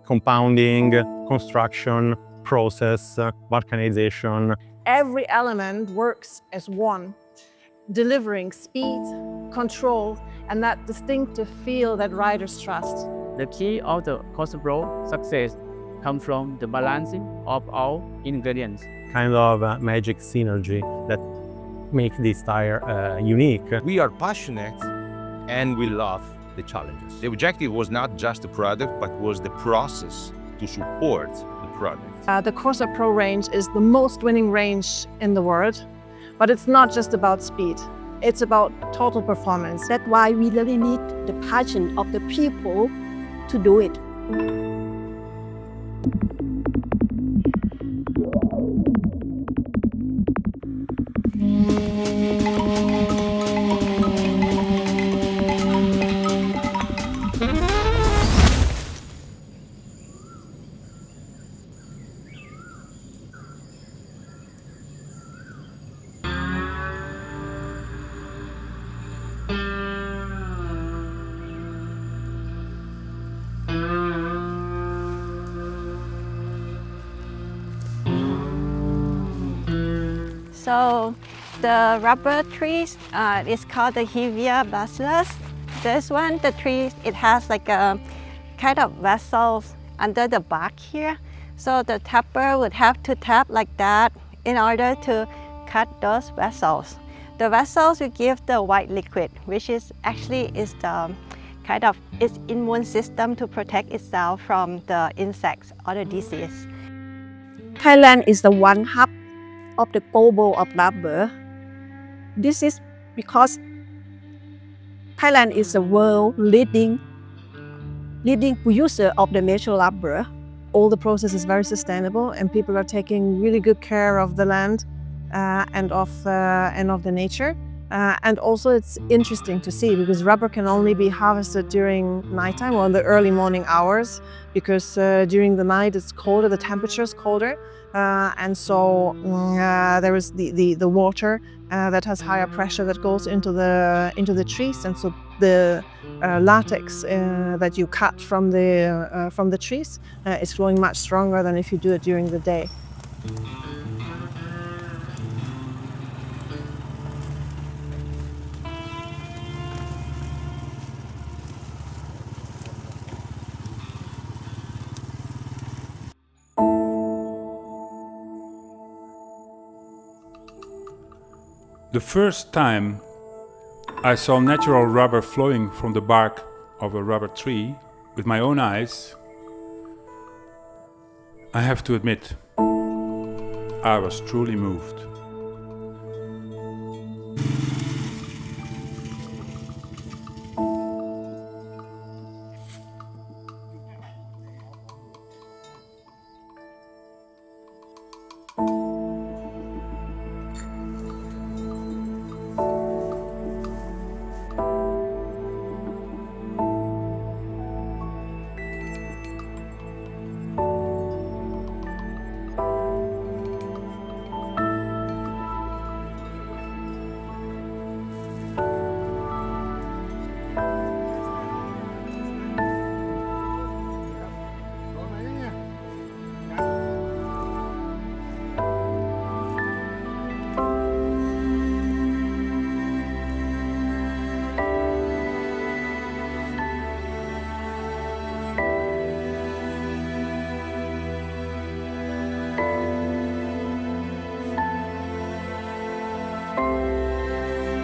compounding, construction, process, vulcanization. Every element works as one, delivering speed, control, and that distinctive feel that riders trust. The key of the Corsa PRO success comes from the balancing of all ingredients. Kind of a magic synergy that make this tire unique. We are passionate and we love the challenges. The objective was not just the product, but was the process to support the product. The Corsa Pro range is the most winning range in the world, but it's not just about speed. It's about total performance. That's why we really need the passion of the people to do it. So the rubber trees is called the hevia bacillus. This one, the tree, it has like a kind of vessels under the bark here. So the tapper would have to tap like that in order to cut those vessels. The vessels will give the white liquid, which is actually the kind of its immune system to protect itself from the insects or the disease. Thailand is the one hub of the global of rubber. This is because Thailand is the world leading producer of the natural rubber. All the process is very sustainable, and people are taking really good care of the land and of the nature. And also it's interesting to see because rubber can only be harvested during nighttime or in the early morning hours, because during the night it's colder, the temperature is colder, and so there is the water that has higher pressure that goes into the trees, and so the latex that you cut from the trees is flowing much stronger than if you do it during the day. The first time I saw natural rubber flowing from the bark of a rubber tree with my own eyes, I have to admit, I was truly moved.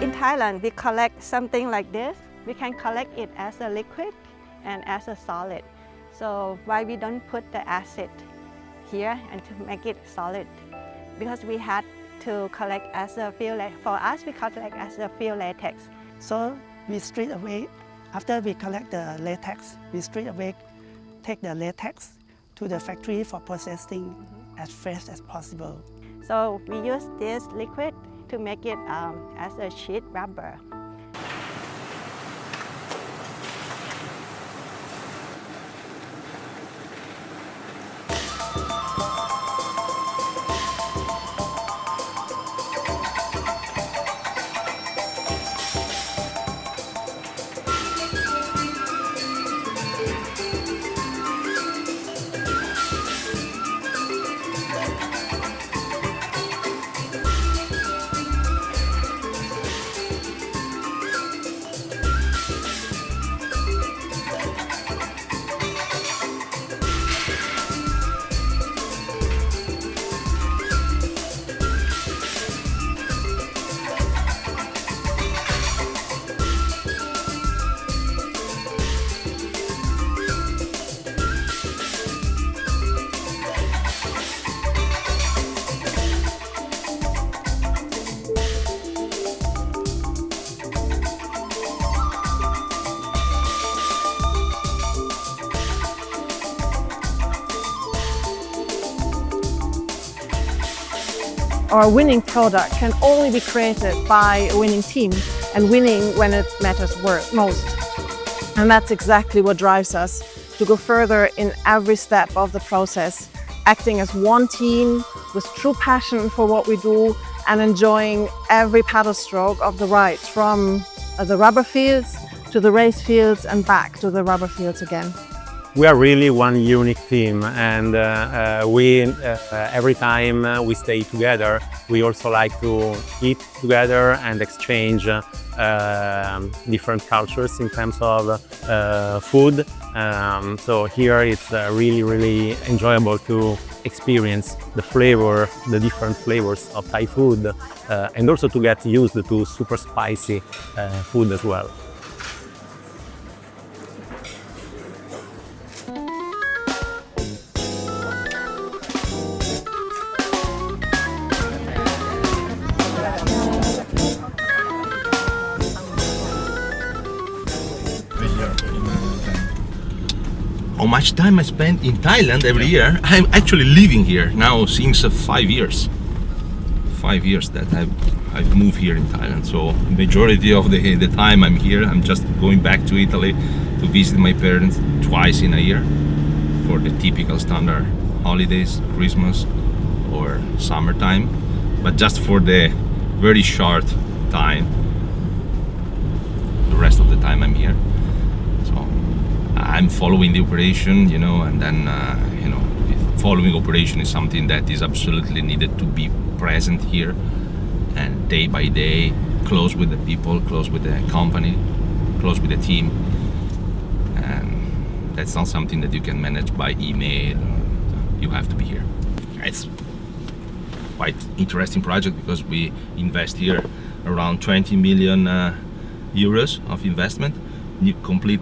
In Thailand, we collect something like this. We can collect it as a liquid and as a solid. So why we don't put the acid here and to make it solid? Because we had to collect as a field. For us, we collect as a field latex. So we straight away, after we collect the latex, we straight away take the latex to the factory for processing as fresh as possible. So we use this liquid to make it as a sheet rubber. or a winning product can only be created by a winning team, and winning when it matters most. And that's exactly what drives us to go further in every step of the process, acting as one team with true passion for what we do and enjoying every paddle stroke of the ride, from the rubber fields to the race fields and back to the rubber fields again. We are really one unique team, and every time we stay together, we also like to eat together and exchange different cultures in terms of food. So here it's really enjoyable to experience the different flavors of Thai food, and also to get used to super spicy food as well. How much time I spend in Thailand every year? I'm actually living here now since 5 years. 5 years that I've moved here in Thailand. So majority of the time I'm here, I'm just going back to Italy to visit my parents twice in a year for the typical standard holidays, Christmas or summertime. But just for the very short time, the rest of the time I'm here. I'm following the operation, and then, following operation is something that is absolutely needed to be present here, and day by day, close with the people, close with the company, close with the team. And that's not something that you can manage by email. You have to be here. It's quite interesting project because we invest here around 20 million euros of investment, complete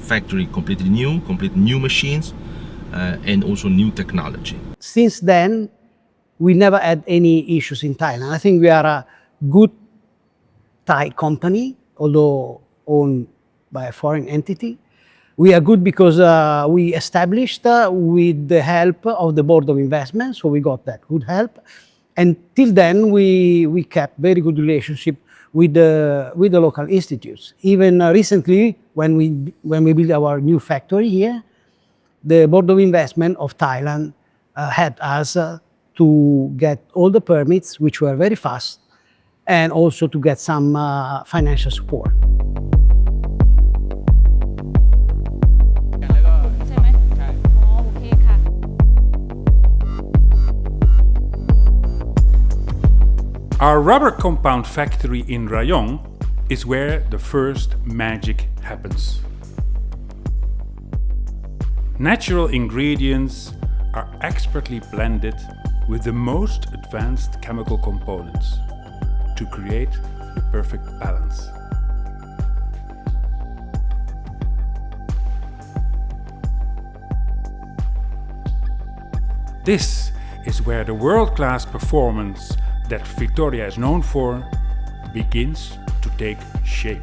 factory, completely new machines, and also new technology. Since then, we never had any issues in Thailand. I think we are a good Thai company, although owned by a foreign entity. We are good because we established with the help of the Board of Investment, so we got that good help. And till then, we kept very good relationship with the local institutes. Even recently, when we built our new factory here, the Board of Investment of Thailand had us to get all the permits, which were very fast, and also to get some financial support. Our rubber compound factory in Rayong is where the first magic happens. Natural ingredients are expertly blended with the most advanced chemical components to create the perfect balance. This is where the world-class performance that Vittoria is known for begins to take shape.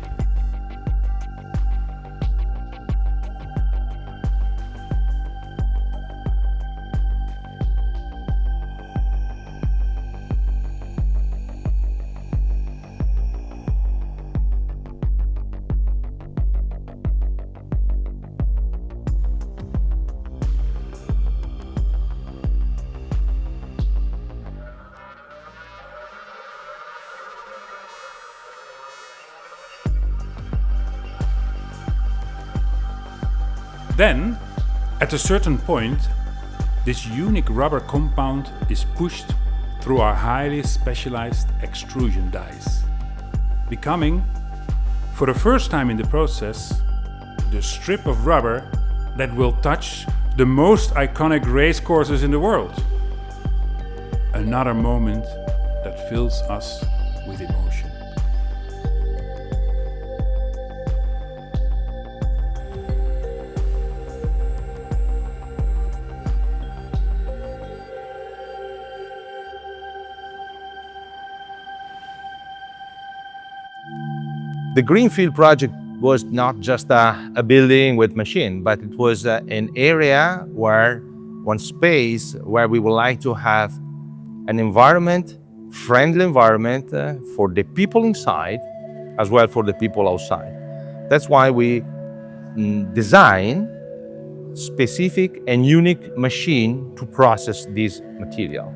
Then, at a certain point, this unique rubber compound is pushed through our highly specialized extrusion dies, becoming, for the first time in the process, the strip of rubber that will touch the most iconic race courses in the world. Another moment that fills us with emotion. The Greenfield project was not just a building with machine, but it was an area one space where we would like to have an environment friendly environment for the people inside as well for the people outside. That's why we design specific and unique machine to process this material.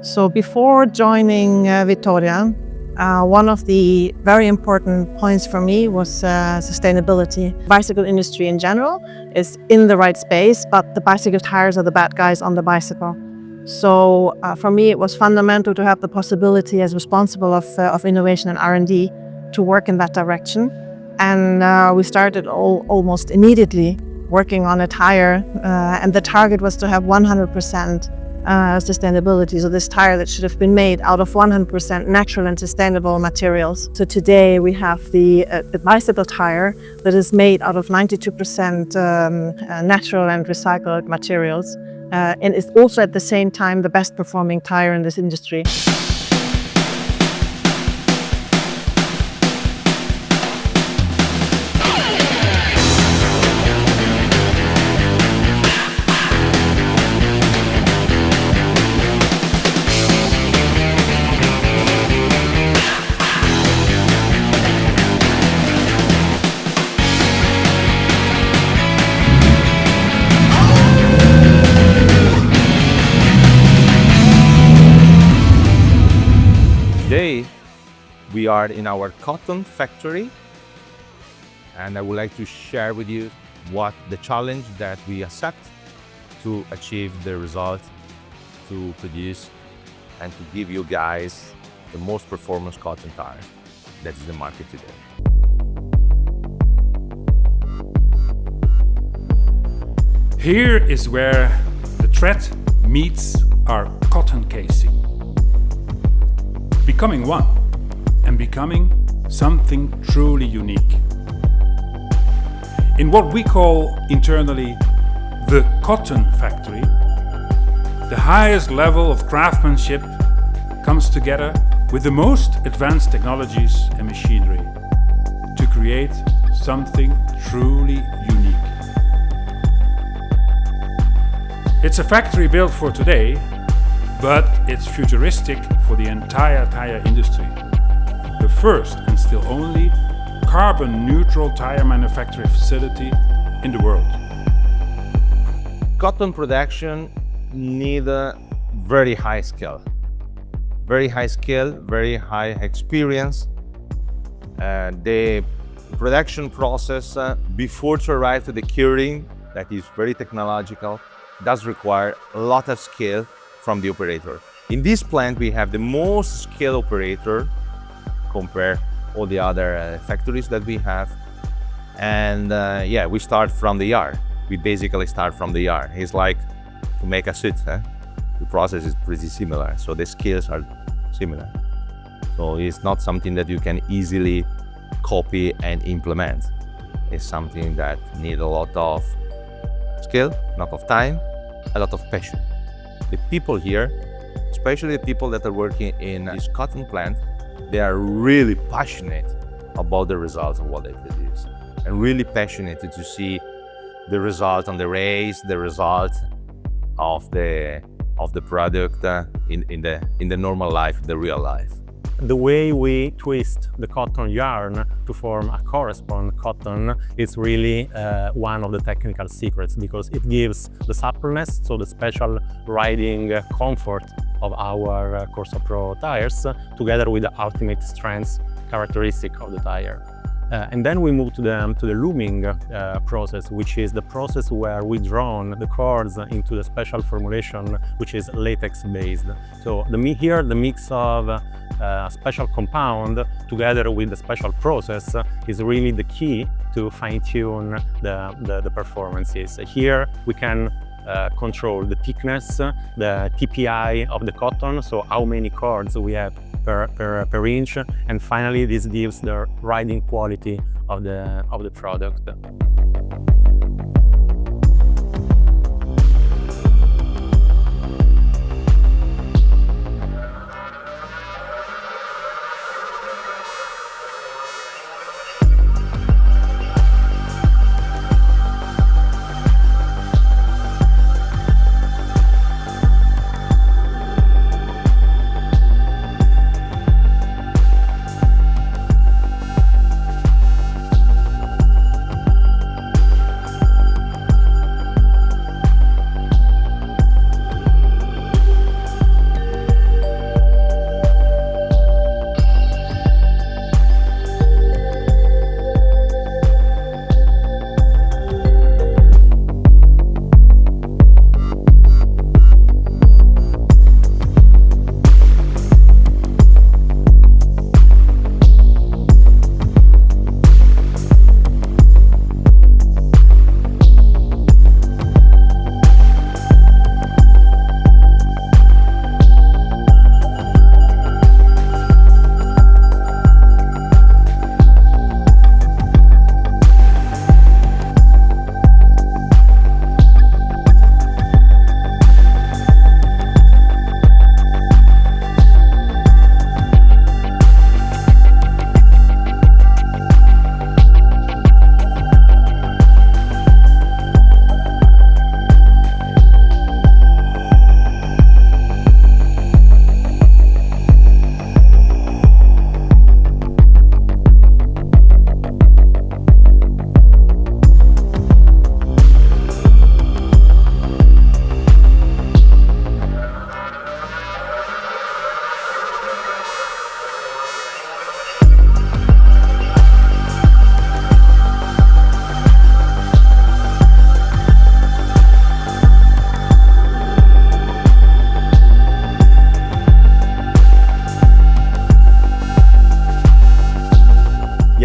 So before joining Vittoria, one of the very important points for me was sustainability. Bicycle industry in general is in the right space, but the bicycle tires are the bad guys on the bicycle. So for me, it was fundamental to have the possibility as responsible of innovation and R&D to work in that direction. And we started almost immediately working on a tire, and the target was to have 100% sustainability. So this tire that should have been made out of 100% natural and sustainable materials. So today we have the bicycle tire that is made out of 92% natural and recycled materials, and is also at the same time the best performing tire in this industry. Today, we are in our cotton factory, and I would like to share with you what the challenge that we accept to achieve the result, to produce and to give you guys the most performance cotton tires that is the market today. Here is where the thread meets our cotton casing. Becoming one and becoming something truly unique. In what we call internally the cotton factory, the highest level of craftsmanship comes together with the most advanced technologies and machinery to create something truly unique. It's a factory built for today, but it's futuristic for the entire tire industry. The first and still only carbon-neutral tire manufacturing facility in the world. Cotton production needs a very high skill. Very high skill, very high experience. The production process before to arrive to the curing, that is very technological, does require a lot of skill from the operator. In this plant, we have the most skilled operator compared all the other factories that we have. And yeah, we start from the yard. We basically start from the yard. It's like to make a suit. The process is pretty similar, so the skills are similar. So it's not something that you can easily copy and implement. It's something that needs a lot of skill, a lot of time, a lot of passion. The people here, especially the people that are working in this cotton plant, they are really passionate about the results of what they produce, and really passionate to see the result on the race, the result of the product in the normal life, the real life. The way we twist the cotton yarn to form a corresponding cotton is really one of the technical secrets, because it gives the suppleness, so the special riding comfort of our Corsa Pro tires, together with the ultimate strength characteristic of the tire. And then we move to the looming process, which is the process where we drawn the cords into the special formulation, which is latex based. So the mix of special compound together with the special process is really the key to fine-tune the performances. Here we can control the thickness, the TPI of the cotton, so how many cords we have per inch, and finally this gives the riding quality of the product.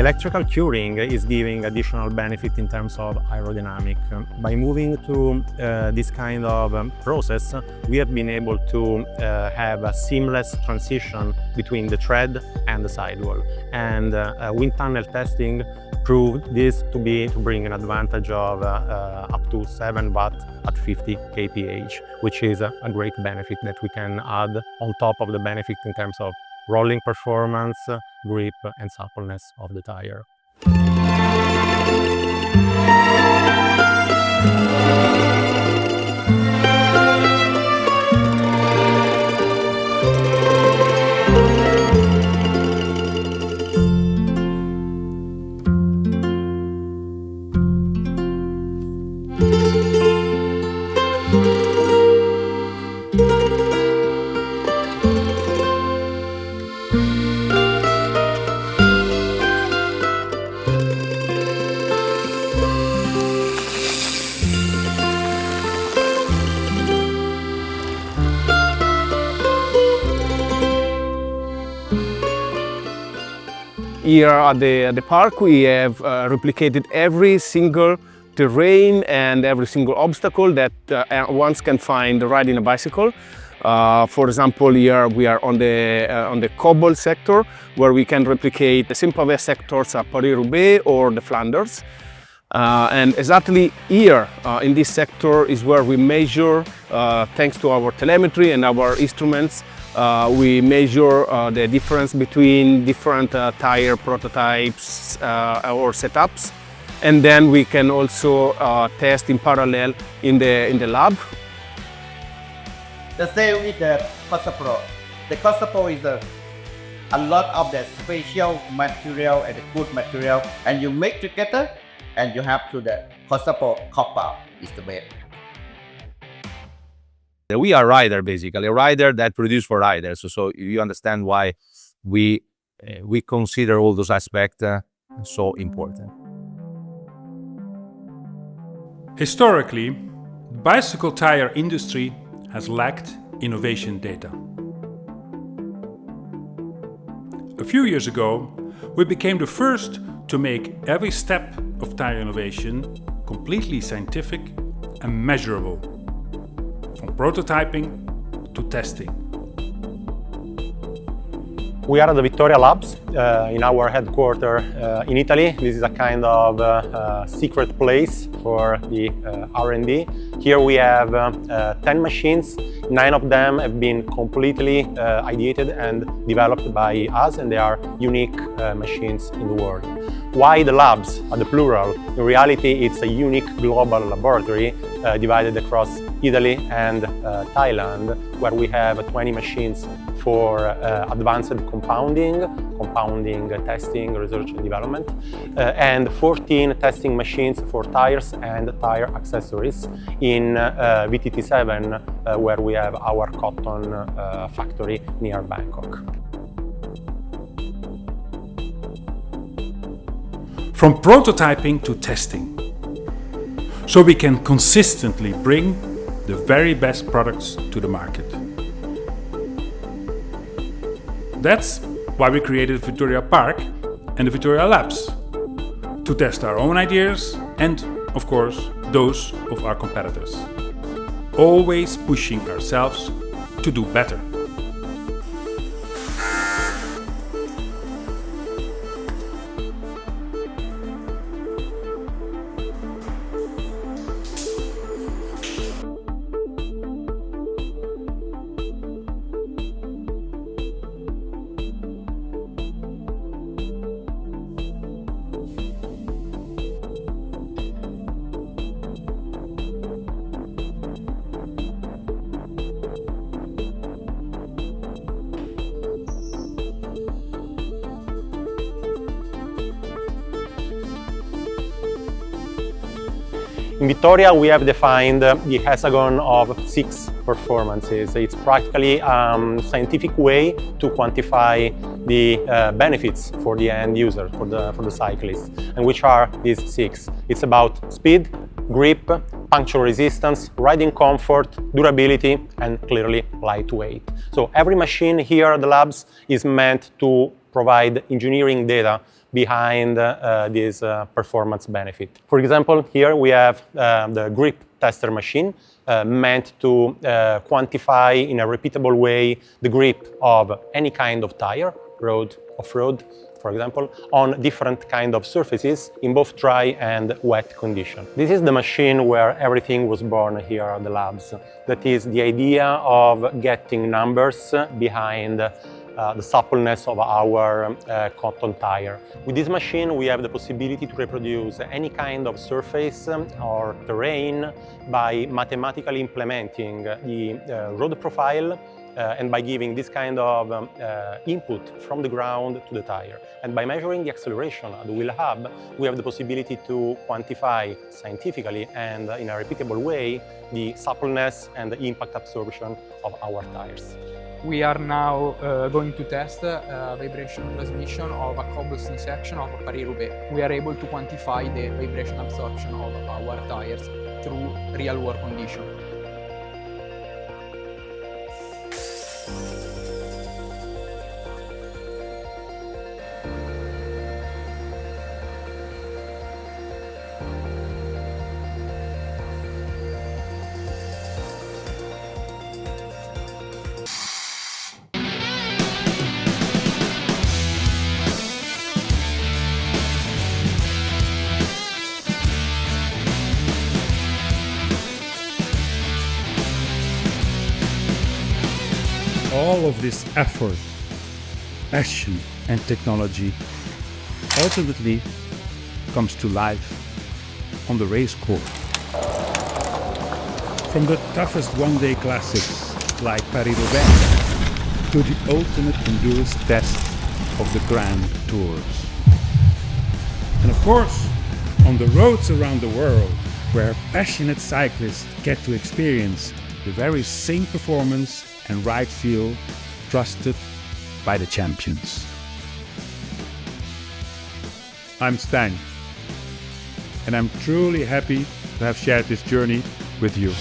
electrical curing is giving additional benefit in terms of aerodynamic. By moving to this kind of process, we have been able to have a seamless transition between the tread and the sidewall. And wind tunnel testing proved this to bring an advantage of up to 7 watt at 50 kph, which is a great benefit that we can add on top of the benefit in terms of rolling performance, grip and suppleness of the tire. Here at the park we have replicated every single terrain and every single obstacle that one can find riding a bicycle. For example, here we are on the cobble sector, where we can replicate the Saint-Pavé sectors at Paris-Roubaix or the Flanders. And exactly here in this sector is where we measure, thanks to our telemetry and our instruments, we measure the difference between different tire prototypes or setups, and then we can also test in parallel in the lab. The same with the Corsa PRO. The Corsa PRO is a lot of the special material and the good material, and you make together, and you have to the Corsa PRO compound is the best. We are rider, basically, a rider that produce for riders. So you understand why we consider all those aspects so important. Historically, the bicycle tire industry has lacked innovation data. A few years ago, we became the first to make every step of tire innovation completely scientific and measurable, from prototyping to testing. We are at the Vittoria Labs in our headquarters in Italy. This is a kind of secret place for the R&D. Here we have 10 machines. 9 of them have been completely ideated and developed by us, and they are unique machines in the world. Why the labs are the plural? In reality, it's a unique global laboratory divided across Italy and Thailand, where we have 20 machines for advanced compounding testing, research and development, and 14 testing machines for tires and tire accessories in VTT7, where we have our cotton factory near Bangkok. From prototyping to testing, so we can consistently bring the very best products to the market. That's why we created Vittoria Park and the Vittoria Labs, to test our own ideas and, of course, those of our competitors. Always pushing ourselves to do better. In Vittoria, we have defined the hexagon of 6 performances. It's practically a scientific way to quantify the benefits for the end user, for the cyclist. And which are these 6? It's about speed, grip, puncture resistance, riding comfort, durability, and clearly lightweight. So every machine here at the labs is meant to provide engineering data behind this performance benefit. For example, here we have the grip tester machine meant to quantify in a repeatable way the grip of any kind of tire, road, off-road, for example, on different kind of surfaces in both dry and wet condition. This is the machine where everything was born here at the labs. That is the idea of getting numbers behind the suppleness of our cotton tire. With this machine we have the possibility to reproduce any kind of surface or terrain by mathematically implementing the road profile and by giving this kind of input from the ground to the tire. And by measuring the acceleration at the wheel hub, we have the possibility to quantify scientifically and in a repeatable way the suppleness and the impact absorption of our tires. We are now going to test a vibration transmission of a cobblestone section of Paris-Roubaix. We are able to quantify the vibration absorption of our tires through real-world conditions. All of this effort, passion and technology ultimately comes to life on the race course. From the toughest one-day classics like Paris-Roubaix to the ultimate endurance test of the Grand Tours. And of course, on the roads around the world where passionate cyclists get to experience the very same performance and ride feel trusted by the champions. I'm Stijn, and I'm truly happy to have shared this journey with you.